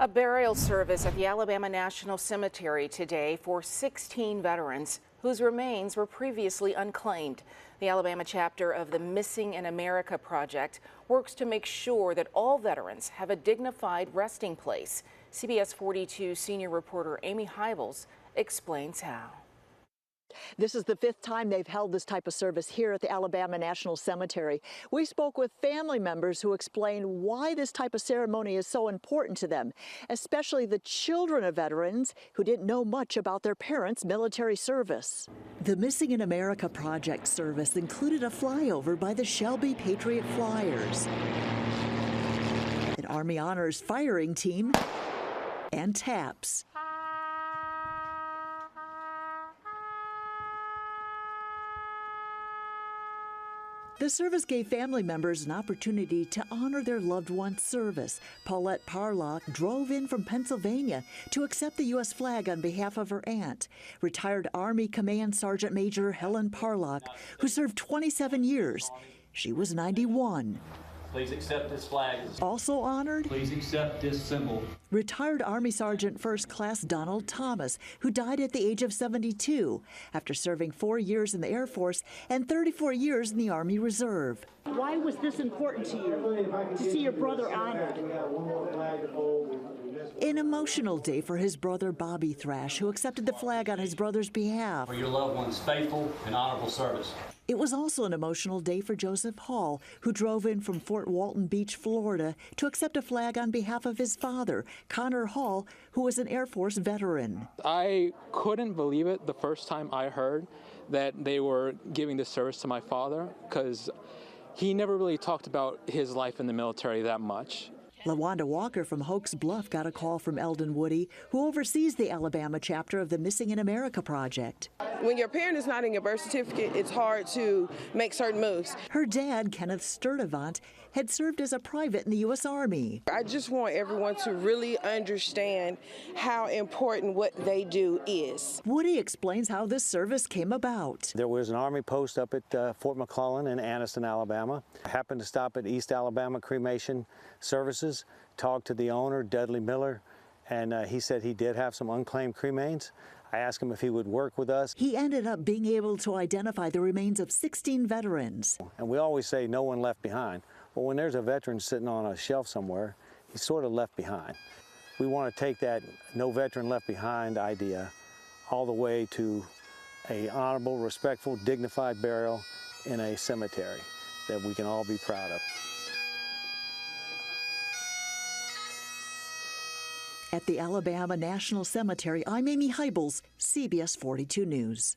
A burial service at the Alabama National Cemetery today for 16 veterans whose remains were previously unclaimed. The Alabama chapter of the Missing in America Project works to make sure that all veterans have a dignified resting place. CBS 42 senior reporter Amy Hybels explains how. This is the fifth time they've held this type of service here at the Alabama National Cemetery. We spoke with family members who explained why this type of ceremony is so important to them, especially the children of veterans who didn't know much about their parents' military service. The Missing in America Project service included a flyover by the Shelby Patriot Flyers, an Army Honors firing team, and TAPS. The service gave family members an opportunity to honor their loved one's service. Paulette Parlock drove in from Pennsylvania to accept the U.S. flag on behalf of her aunt, retired Army Command Sergeant Major Helen Parlock, who served 27 years. She was 91. Please accept this flag. Also honored, Please accept this symbol. Retired Army Sergeant First Class Donald Thomas, who died at the age of 72 after serving 4 years in the Air Force and 34 years in the Army Reserve. Why was this important to you, to see your brother honored? An emotional day for his brother Bobby Thrash, who accepted the flag on his brother's behalf. For your loved one's faithful and honorable service. It was also an emotional day for Joseph Hall, who drove in from Fort Walton Beach, Florida, to accept a flag on behalf of his father, Connor Hall, who was an Air Force veteran. I couldn't believe it the first time I heard that they were giving this service to my father, because he never really talked about his life in the military that much. LaWanda Walker from Hoax Bluff got a call from Eldon Woody, who oversees the Alabama chapter of the Missing in America Project. When your parent is not in your birth certificate, it's hard to make certain moves. Her dad, Kenneth Sturdivant, had served as a private in the U.S. Army. I just want everyone to really understand how important what they do is. Woody explains how this service came about. There was an Army post up at Fort McClellan in Anniston, Alabama. I happened to stop at East Alabama Cremation Services, talked to the owner, Dudley Miller, and he said he did have some unclaimed cremains. I asked him if he would work with us. He ended up being able to identify the remains of 16 veterans. And we always say no one left behind. Well, when there's a veteran sitting on a shelf somewhere, he's sort of left behind. We want to take that no veteran left behind idea all the way to an honorable, respectful, dignified burial in a cemetery that we can all be proud of. At the Alabama National Cemetery, I'm Amy Hybels, CBS 42 News.